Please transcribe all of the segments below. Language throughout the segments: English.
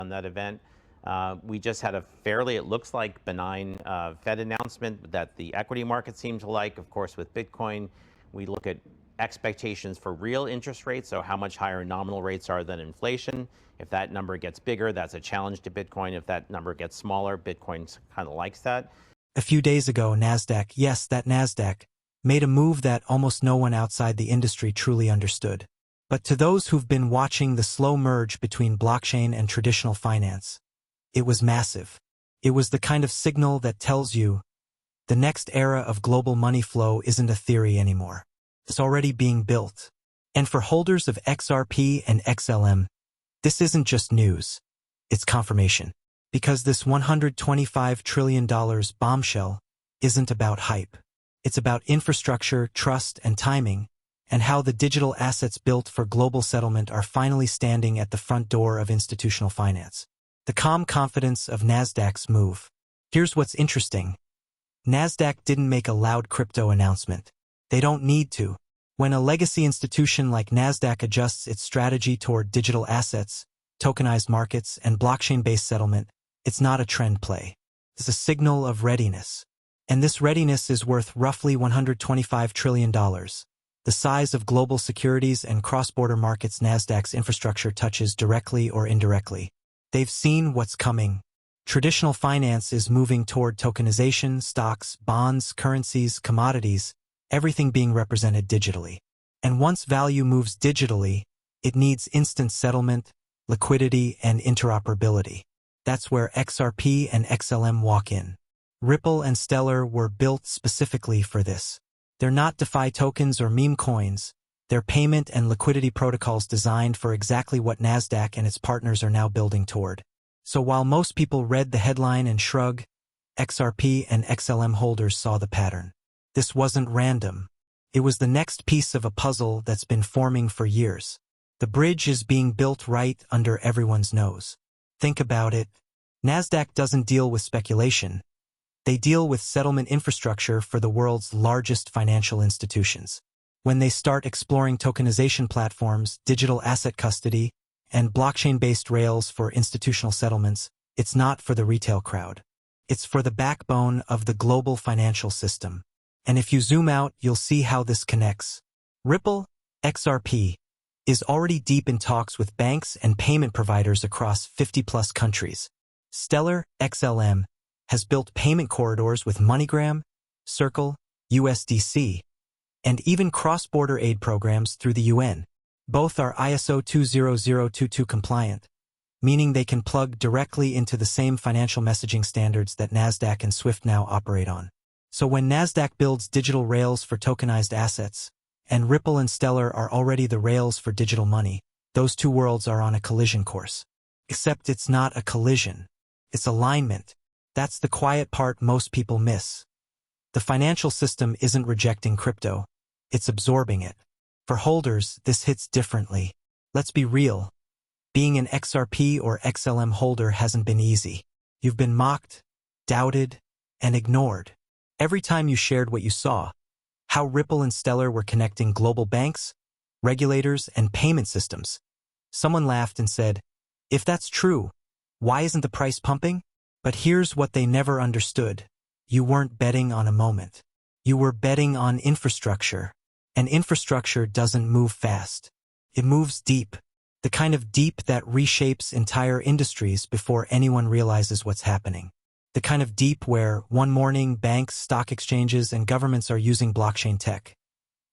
on that event. We just had a fairly, it looks like, benign Fed announcement that the equity market seemed to like. Of course, with Bitcoin, we look at expectations for real interest rates, so how much higher nominal rates are than inflation. If that number gets bigger, that's a challenge to Bitcoin. If that number gets smaller, Bitcoin kind of likes that. A few days ago, Nasdaq, yes, that Nasdaq, made a move that almost no one outside the industry truly understood. But to those who've been watching the slow merge between blockchain and traditional finance, it was massive. It was the kind of signal that tells you the next era of global money flow isn't a theory anymore. It's already being built. And for holders of XRP and XLM, this isn't just news. It's confirmation. Because this $125 trillion bombshell isn't about hype. It's about infrastructure, trust, and timing, and how the digital assets built for global settlement are finally standing at the front door of institutional finance. The calm confidence of Nasdaq's move. Here's what's interesting. Nasdaq didn't make a loud crypto announcement. They don't need to. When a legacy institution like Nasdaq adjusts its strategy toward digital assets, tokenized markets, and blockchain-based settlement, it's not a trend play. It's a signal of readiness. And this readiness is worth roughly $125 trillion. The size of global securities and cross-border markets Nasdaq's infrastructure touches directly or indirectly. They've seen what's coming. Traditional finance is moving toward tokenization, stocks, bonds, currencies, commodities, everything being represented digitally. And once value moves digitally, it needs instant settlement, liquidity, and interoperability. That's where XRP and XLM walk in. Ripple and Stellar were built specifically for this. They're not DeFi tokens or meme coins. They're payment and liquidity protocols designed for exactly what Nasdaq and its partners are now building toward. So while most people read the headline and shrug, XRP and XLM holders saw the pattern. This wasn't random. It was the next piece of a puzzle that's been forming for years. The bridge is being built right under everyone's nose. Think about it. Nasdaq doesn't deal with speculation. They deal with settlement infrastructure for the world's largest financial institutions. When they start exploring tokenization platforms, digital asset custody, and blockchain-based rails for institutional settlements, it's not for the retail crowd. It's for the backbone of the global financial system. And if you zoom out, you'll see how this connects. Ripple, XRP, is already deep in talks with banks and payment providers across 50-plus countries. Stellar, XLM, has built payment corridors with MoneyGram, Circle, USDC, and even cross-border aid programs through the UN. Both are ISO 20022 compliant, meaning they can plug directly into the same financial messaging standards that Nasdaq and SWIFT now operate on. So when Nasdaq builds digital rails for tokenized assets, and Ripple and Stellar are already the rails for digital money, those two worlds are on a collision course. Except it's not a collision. It's alignment. That's the quiet part most people miss. The financial system isn't rejecting crypto. It's absorbing it. For holders, this hits differently. Let's be real. Being an XRP or XLM holder hasn't been easy. You've been mocked, doubted, and ignored. Every time you shared what you saw, how Ripple and Stellar were connecting global banks, regulators, and payment systems, someone laughed and said, if that's true, why isn't the price pumping? But here's what they never understood. You weren't betting on a moment. You were betting on infrastructure. And infrastructure doesn't move fast. It moves deep. The kind of deep that reshapes entire industries before anyone realizes what's happening. The kind of deep where, one morning, banks, stock exchanges, and governments are using blockchain tech.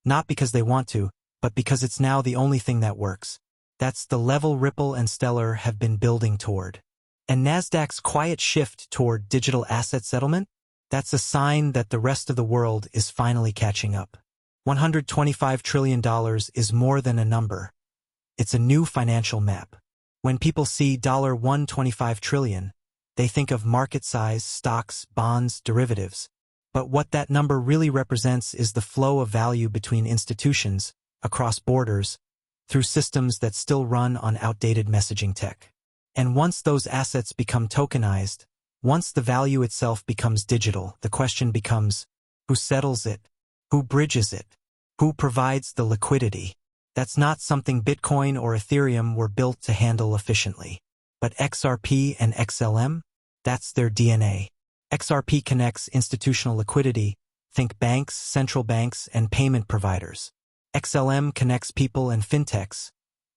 Not because they want to, but because it's now the only thing that works. That's the level Ripple and Stellar have been building toward. And Nasdaq's quiet shift toward digital asset settlement? That's a sign that the rest of the world is finally catching up. $125 trillion is more than a number. It's a new financial map. When people see $125 trillion, they think of market size, stocks, bonds, derivatives. But what that number really represents is the flow of value between institutions, across borders, through systems that still run on outdated messaging tech. And once those assets become tokenized, once the value itself becomes digital, the question becomes, who settles it? Who bridges it? Who provides the liquidity? That's not something Bitcoin or Ethereum were built to handle efficiently. But XRP and XLM? That's their DNA. XRP connects institutional liquidity, think banks, central banks, and payment providers. XLM connects people and fintechs,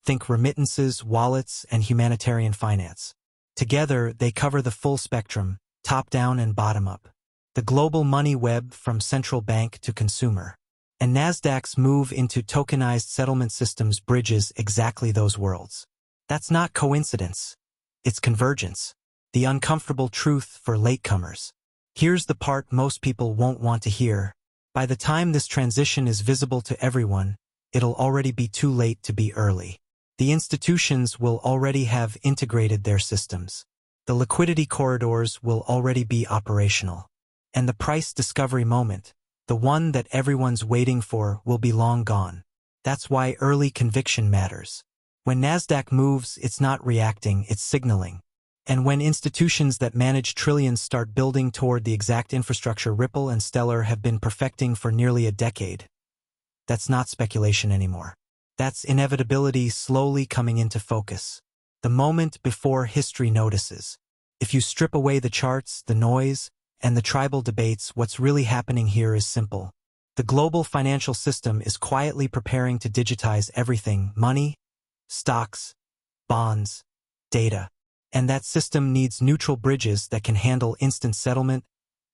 think remittances, wallets, and humanitarian finance. Together, they cover the full spectrum, top-down and bottom-up. The global money web from central bank to consumer. And Nasdaq's move into tokenized settlement systems bridges exactly those worlds. That's not coincidence. It's convergence. The uncomfortable truth for latecomers. Here's the part most people won't want to hear. By the time this transition is visible to everyone, it'll already be too late to be early. The institutions will already have integrated their systems. The liquidity corridors will already be operational. And the price discovery moment, the one that everyone's waiting for, will be long gone. That's why early conviction matters. When Nasdaq moves, it's not reacting, it's signaling. And when institutions that manage trillions start building toward the exact infrastructure Ripple and Stellar have been perfecting for nearly a decade, that's not speculation anymore. That's inevitability slowly coming into focus. The moment before history notices. If you strip away the charts, the noise, and the tribal debates, what's really happening here is simple. The global financial system is quietly preparing to digitize everything: money, stocks, bonds, data. And that system needs neutral bridges that can handle instant settlement,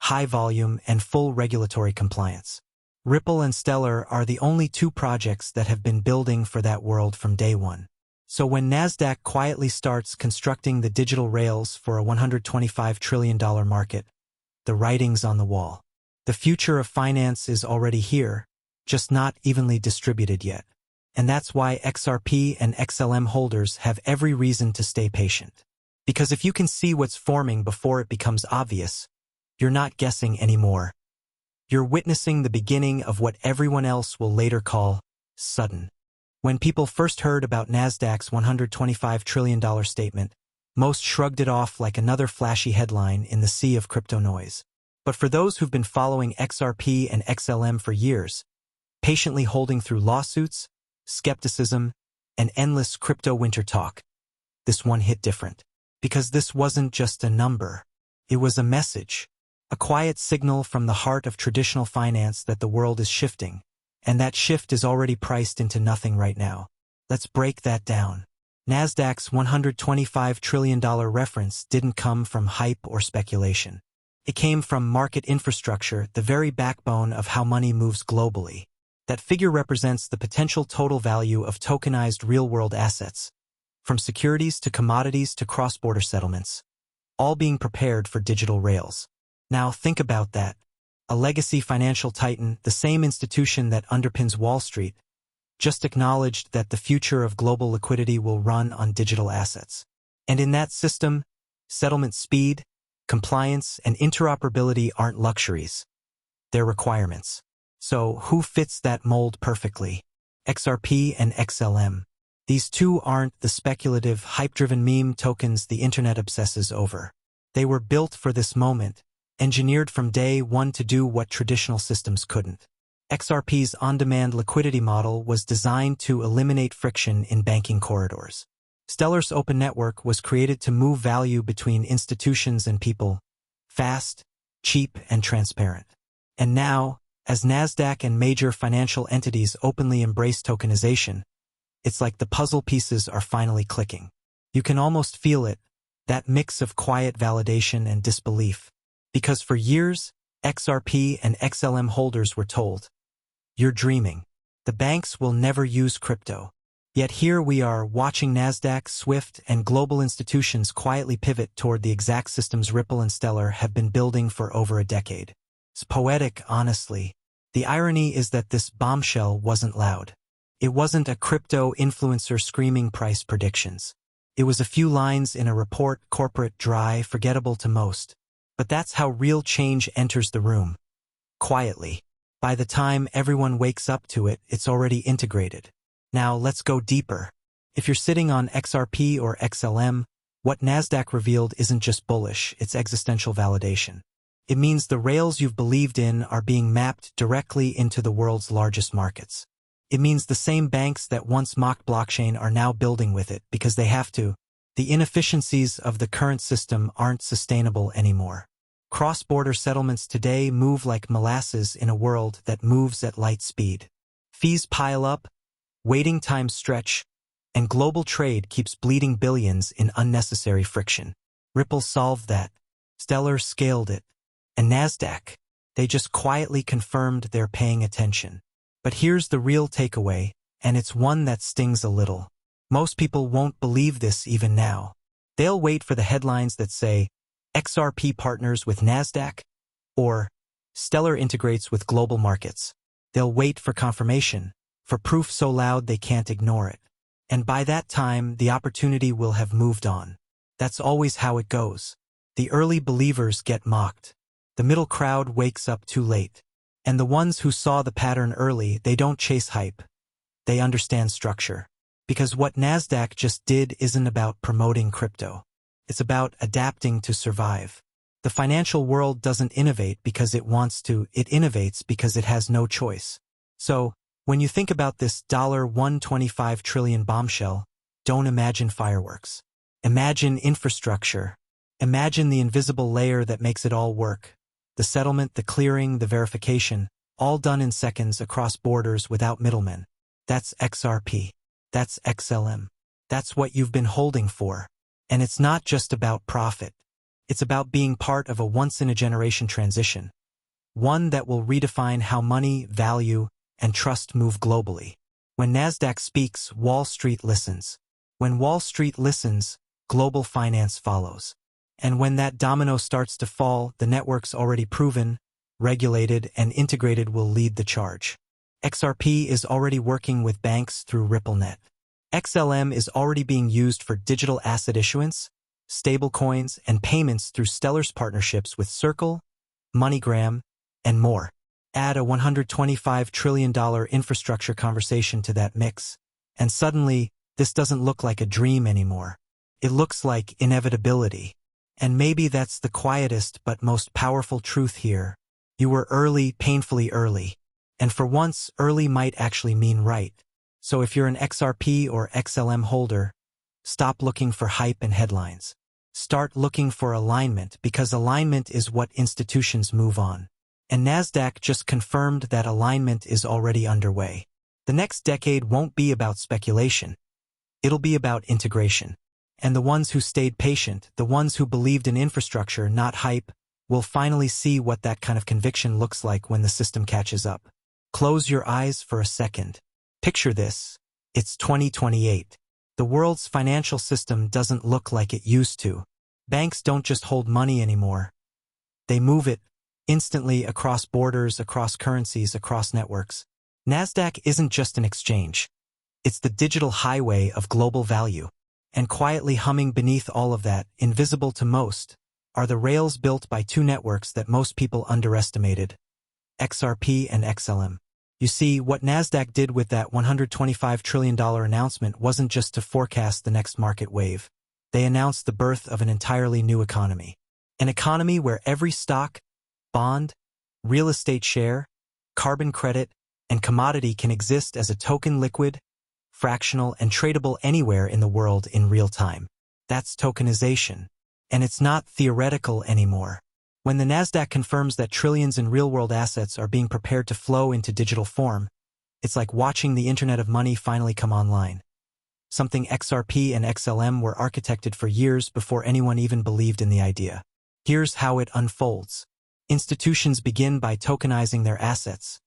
high volume, and full regulatory compliance. Ripple and Stellar are the only two projects that have been building for that world from day one. So when Nasdaq quietly starts constructing the digital rails for a $125 trillion market, the writing's on the wall. The future of finance is already here, just not evenly distributed yet. And that's why XRP and XLM holders have every reason to stay patient. Because if you can see what's forming before it becomes obvious, you're not guessing anymore. You're witnessing the beginning of what everyone else will later call sudden. When people first heard about Nasdaq's $125 trillion statement, most shrugged it off like another flashy headline in the sea of crypto noise. But for those who've been following XRP and XLM for years, patiently holding through lawsuits, skepticism, and endless crypto winter talk, this one hit different. Because this wasn't just a number. It was a message. A quiet signal from the heart of traditional finance that the world is shifting. And that shift is already priced into nothing right now. Let's break that down. Nasdaq's $125 trillion reference didn't come from hype or speculation. It came from market infrastructure, the very backbone of how money moves globally. That figure represents the potential total value of tokenized real-world assets, from securities to commodities to cross-border settlements, all being prepared for digital rails. Now think about that. A legacy financial titan, the same institution that underpins Wall Street, just acknowledged that the future of global liquidity will run on digital assets. And in that system, settlement speed, compliance, and interoperability aren't luxuries. They're requirements. So who fits that mold perfectly? XRP and XLM. These two aren't the speculative, hype-driven meme tokens the internet obsesses over. They were built for this moment, engineered from day one to do what traditional systems couldn't. XRP's on-demand liquidity model was designed to eliminate friction in banking corridors. Stellar's open network was created to move value between institutions and people, fast, cheap, and transparent. And now, as Nasdaq and major financial entities openly embrace tokenization, it's like the puzzle pieces are finally clicking. You can almost feel it, that mix of quiet validation and disbelief. Because for years, XRP and XLM holders were told, "You're dreaming. The banks will never use crypto." Yet here we are watching Nasdaq, Swift, and global institutions quietly pivot toward the exact systems Ripple and Stellar have been building for over a decade. It's poetic, honestly. The irony is that this bombshell wasn't loud. It wasn't a crypto influencer screaming price predictions. It was a few lines in a report, corporate, dry, forgettable to most. But that's how real change enters the room. Quietly. By the time everyone wakes up to it, it's already integrated. Now let's go deeper. If you're sitting on XRP or XLM, what Nasdaq revealed isn't just bullish, it's existential validation. It means the rails you've believed in are being mapped directly into the world's largest markets. It means the same banks that once mocked blockchain are now building with it because they have to. The inefficiencies of the current system aren't sustainable anymore. Cross-border settlements today move like molasses in a world that moves at light speed. Fees pile up, waiting times stretch, and global trade keeps bleeding billions in unnecessary friction. Ripple solved that. Stellar scaled it. And Nasdaq, they just quietly confirmed they're paying attention. But here's the real takeaway, and it's one that stings a little. Most people won't believe this even now. They'll wait for the headlines that say, XRP partners with Nasdaq, or Stellar integrates with global markets. They'll wait for confirmation, for proof so loud they can't ignore it. And by that time, the opportunity will have moved on. That's always how it goes. The early believers get mocked. The middle crowd wakes up too late. And the ones who saw the pattern early, they don't chase hype. They understand structure. Because what Nasdaq just did isn't about promoting crypto. It's about adapting to survive. The financial world doesn't innovate because it wants to, it innovates because it has no choice. So, when you think about this $125 trillion bombshell, don't imagine fireworks. Imagine infrastructure. Imagine the invisible layer that makes it all work. The settlement, the clearing, the verification, all done in seconds across borders without middlemen. That's XRP. That's XLM. That's what you've been holding for. And it's not just about profit. It's about being part of a once-in-a-generation transition. One that will redefine how money, value, and trust move globally. When Nasdaq speaks, Wall Street listens. When Wall Street listens, global finance follows. And when that domino starts to fall, the networks already proven, regulated, and integrated will lead the charge. XRP is already working with banks through RippleNet. XLM is already being used for digital asset issuance, stablecoins, and payments through Stellar's partnerships with Circle, MoneyGram, and more. Add a $125 trillion infrastructure conversation to that mix, and suddenly, this doesn't look like a dream anymore. It looks like inevitability. And maybe that's the quietest but most powerful truth here. You were early, painfully early. And for once, early might actually mean right. So if you're an XRP or XLM holder, stop looking for hype and headlines. Start looking for alignment, because alignment is what institutions move on. And Nasdaq just confirmed that alignment is already underway. The next decade won't be about speculation. It'll be about integration. And the ones who stayed patient, the ones who believed in infrastructure, not hype, will finally see what that kind of conviction looks like when the system catches up. Close your eyes for a second. Picture this. It's 2028. The world's financial system doesn't look like it used to. Banks don't just hold money anymore. They move it instantly across borders, across currencies, across networks. Nasdaq isn't just an exchange. It's the digital highway of global value. And quietly humming beneath all of that, invisible to most, are the rails built by two networks that most people underestimated: XRP and XLM. You see, what Nasdaq did with that $125 trillion announcement wasn't just to forecast the next market wave. They announced the birth of an entirely new economy. An economy where every stock, bond, real estate share, carbon credit, and commodity can exist as a token, liquid, fractional, and tradable anywhere in the world in real time. That's tokenization. And it's not theoretical anymore. When the Nasdaq confirms that trillions in real-world assets are being prepared to flow into digital form, it's like watching the Internet of Money finally come online. Something XRP and XLM were architected for years before anyone even believed in the idea. Here's how it unfolds. Institutions begin by tokenizing their assets.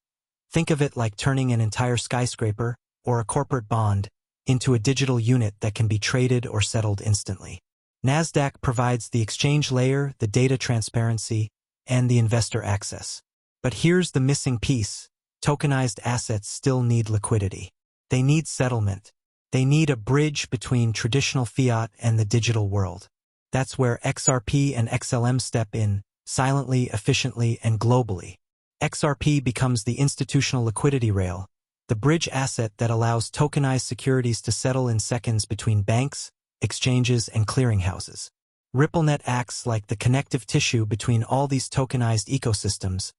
Think of it like turning an entire skyscraper, or a corporate bond, into a digital unit that can be traded or settled instantly. Nasdaq provides the exchange layer, the data transparency, and the investor access. But here's the missing piece. Tokenized assets still need liquidity. They need settlement. They need a bridge between traditional fiat and the digital world. That's where XRP and XLM step in, silently, efficiently, and globally. XRP becomes the institutional liquidity rail, the bridge asset that allows tokenized securities to settle in seconds between banks, exchanges, and clearinghouses. RippleNet acts like the connective tissue between all these tokenized ecosystems,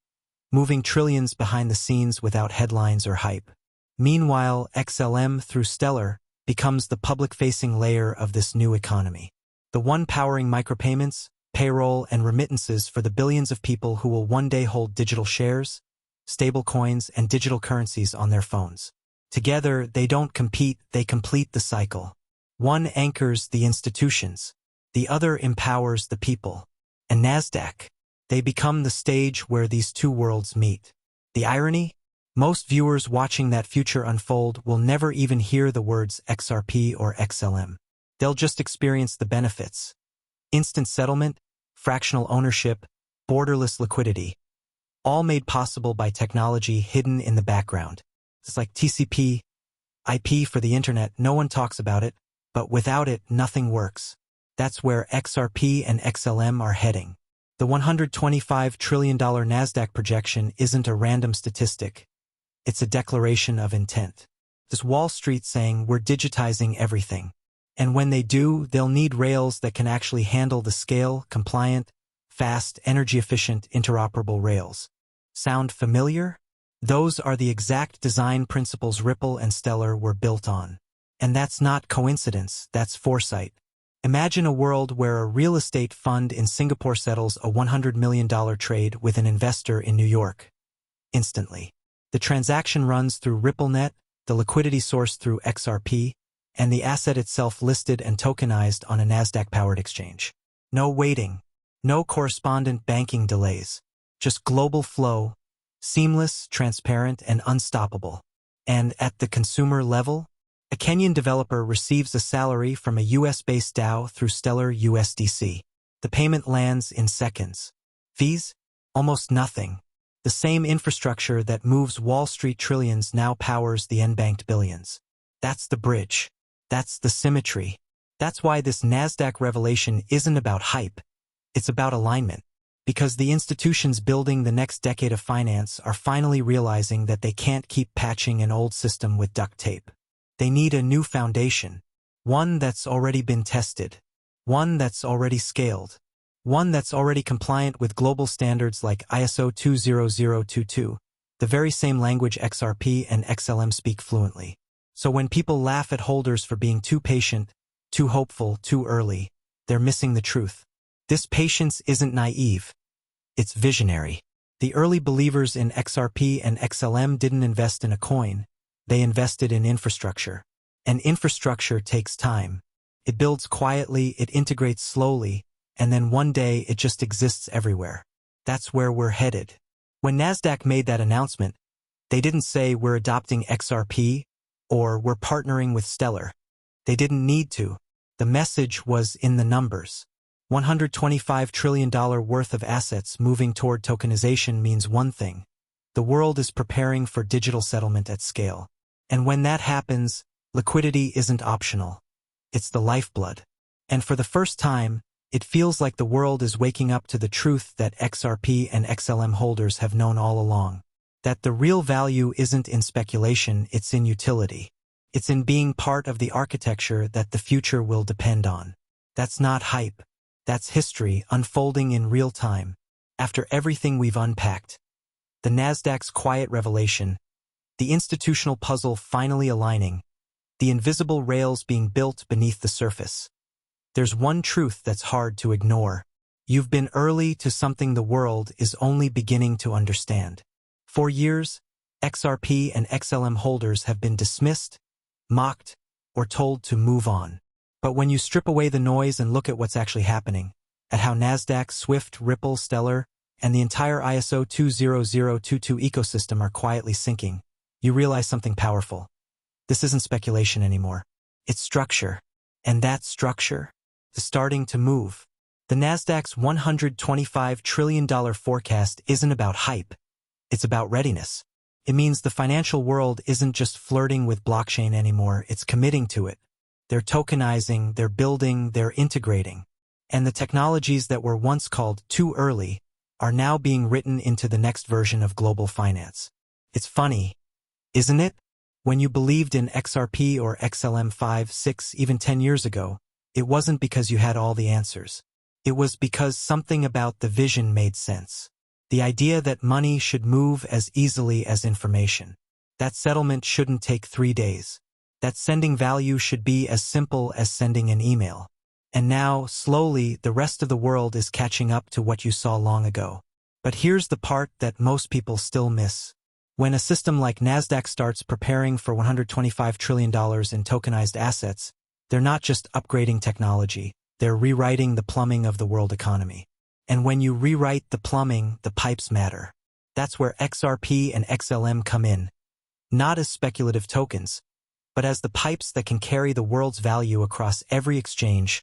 moving trillions behind the scenes without headlines or hype. Meanwhile, XLM, through Stellar, becomes the public-facing layer of this new economy. The one powering micropayments, payroll, and remittances for the billions of people who will one day hold digital shares, stablecoins, and digital currencies on their phones. Together, they don't compete, they complete the cycle. One anchors the institutions, the other empowers the people. And Nasdaq, they become the stage where these two worlds meet. The irony? Most viewers watching that future unfold will never even hear the words XRP or XLM. They'll just experience the benefits. Instant settlement, fractional ownership, borderless liquidity, all made possible by technology hidden in the background. It's like TCP, IP for the internet, no one talks about it, but without it, nothing works. That's where XRP and XLM are heading. The $125 trillion Nasdaq projection isn't a random statistic. It's a declaration of intent. It's Wall Street saying we're digitizing everything. And when they do, they'll need rails that can actually handle the scale, compliant, fast, energy-efficient, interoperable rails. Sound familiar? Those are the exact design principles Ripple and Stellar were built on. And that's not coincidence, that's foresight. Imagine a world where a real estate fund in Singapore settles a $100 million trade with an investor in New York. Instantly. The transaction runs through RippleNet, the liquidity source through XRP, and the asset itself listed and tokenized on a Nasdaq-powered exchange. No waiting, no correspondent banking delays, just global flow, seamless, transparent, and unstoppable. And at the consumer level, a Kenyan developer receives a salary from a US-based DAO through Stellar USDC. The payment lands in seconds. Fees? Almost nothing. The same infrastructure that moves Wall Street trillions now powers the unbanked billions. That's the bridge. That's the symmetry. That's why this Nasdaq revelation isn't about hype. It's about alignment. Because the institutions building the next decade of finance are finally realizing that they can't keep patching an old system with duct tape. They need a new foundation. One that's already been tested. One that's already scaled. One that's already compliant with global standards like ISO 20022, the very same language XRP and XLM speak fluently. So when people laugh at holders for being too patient, too hopeful, too early, they're missing the truth. This patience isn't naive. It's visionary. The early believers in XRP and XLM didn't invest in a coin. They invested in infrastructure. And infrastructure takes time. It builds quietly, it integrates slowly, and then one day it just exists everywhere. That's where we're headed. When Nasdaq made that announcement, they didn't say we're adopting XRP or we're partnering with Stellar. They didn't need to. The message was in the numbers. $125 trillion worth of assets moving toward tokenization means one thing. The world is preparing for digital settlement at scale. And when that happens, liquidity isn't optional. It's the lifeblood. And for the first time, it feels like the world is waking up to the truth that XRP and XLM holders have known all along. That the real value isn't in speculation, it's in utility. It's in being part of the architecture that the future will depend on. That's not hype. That's history unfolding in real time. After everything we've unpacked, the Nasdaq's quiet revelation, the institutional puzzle finally aligning, the invisible rails being built beneath the surface. There's one truth that's hard to ignore. You've been early to something the world is only beginning to understand. For years, XRP and XLM holders have been dismissed, mocked, or told to move on. But when you strip away the noise and look at what's actually happening, at how Nasdaq, Swift, Ripple, Stellar, and the entire ISO 20022 ecosystem are quietly sinking, you realize something powerful. This isn't speculation anymore. It's structure. And that structure is starting to move. The Nasdaq's $125 trillion forecast isn't about hype. It's about readiness. It means the financial world isn't just flirting with blockchain anymore, it's committing to it. They're tokenizing, they're building, they're integrating. And the technologies that were once called too early are now being written into the next version of global finance. It's funny, isn't it? When you believed in XRP or XLM 5, 6, even 10 years ago, it wasn't because you had all the answers. It was because something about the vision made sense. The idea that money should move as easily as information. That settlement shouldn't take 3 days. that sending value should be as simple as sending an email. And now, slowly, the rest of the world is catching up to what you saw long ago. But here's the part that most people still miss. When a system like Nasdaq starts preparing for $125 trillion in tokenized assets, they're not just upgrading technology, they're rewriting the plumbing of the world economy. And when you rewrite the plumbing, the pipes matter. That's where XRP and XLM come in, not as speculative tokens, but as the pipes that can carry the world's value across every exchange,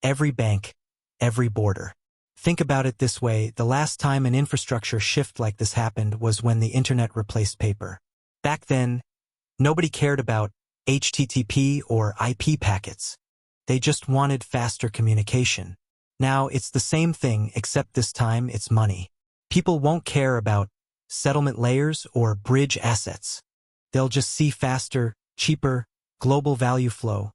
every bank, every border. Think about it this way, the last time an infrastructure shift like this happened was when the internet replaced paper. Back then, nobody cared about HTTP or IP packets. They just wanted faster communication. Now it's the same thing, except this time it's money. People won't care about settlement layers or bridge assets. They'll just see faster, cheaper, global value flow,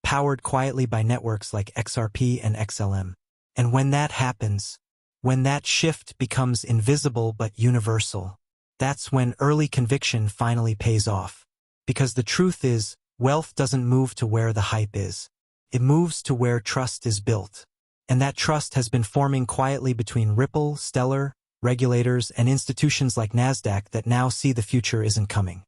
powered quietly by networks like XRP and XLM. And when that happens, when that shift becomes invisible but universal, that's when early conviction finally pays off. Because the truth is, wealth doesn't move to where the hype is. It moves to where trust is built. And that trust has been forming quietly between Ripple, Stellar, regulators, and institutions like Nasdaq that now see the future isn't coming.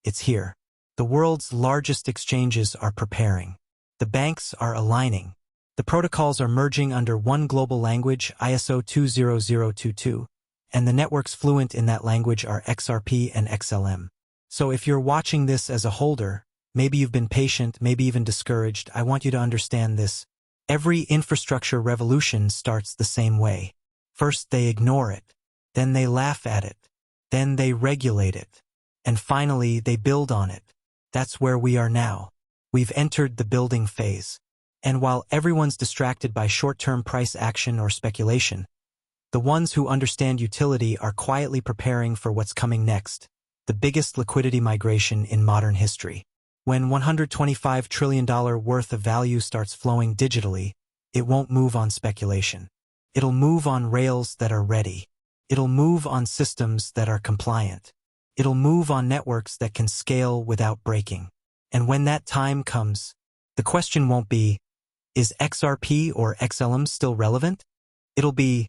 It's here. The world's largest exchanges are preparing. The banks are aligning. The protocols are merging under one global language, ISO 20022, and the networks fluent in that language are XRP and XLM. So if you're watching this as a holder, maybe you've been patient, maybe even discouraged, I want you to understand this. Every infrastructure revolution starts the same way. First they ignore it, then they laugh at it, then they regulate it, and finally they build on it. That's where we are now. We've entered the building phase. And while everyone's distracted by short-term price action or speculation, the ones who understand utility are quietly preparing for what's coming next, the biggest liquidity migration in modern history. When $125 trillion worth of value starts flowing digitally, it won't move on speculation. It'll move on rails that are ready. It'll move on systems that are compliant. It'll move on networks that can scale without breaking. And when that time comes, the question won't be, is XRP or XLM still relevant? It'll be,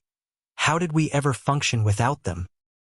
how did we ever function without them?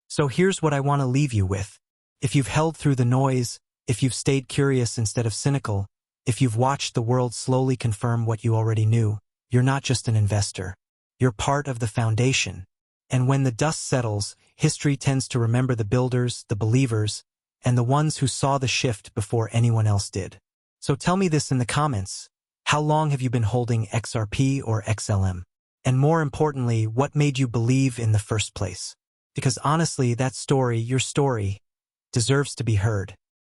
So here's what I want to leave you with. If you've held through the noise, if you've stayed curious instead of cynical, if you've watched the world slowly confirm what you already knew, you're not just an investor. You're part of the foundation. And when the dust settles, history tends to remember the builders, the believers, and the ones who saw the shift before anyone else did. So tell me this in the comments. How long have you been holding XRP or XLM? And more importantly, what made you believe in the first place? Because honestly, that story, your story, deserves to be heard.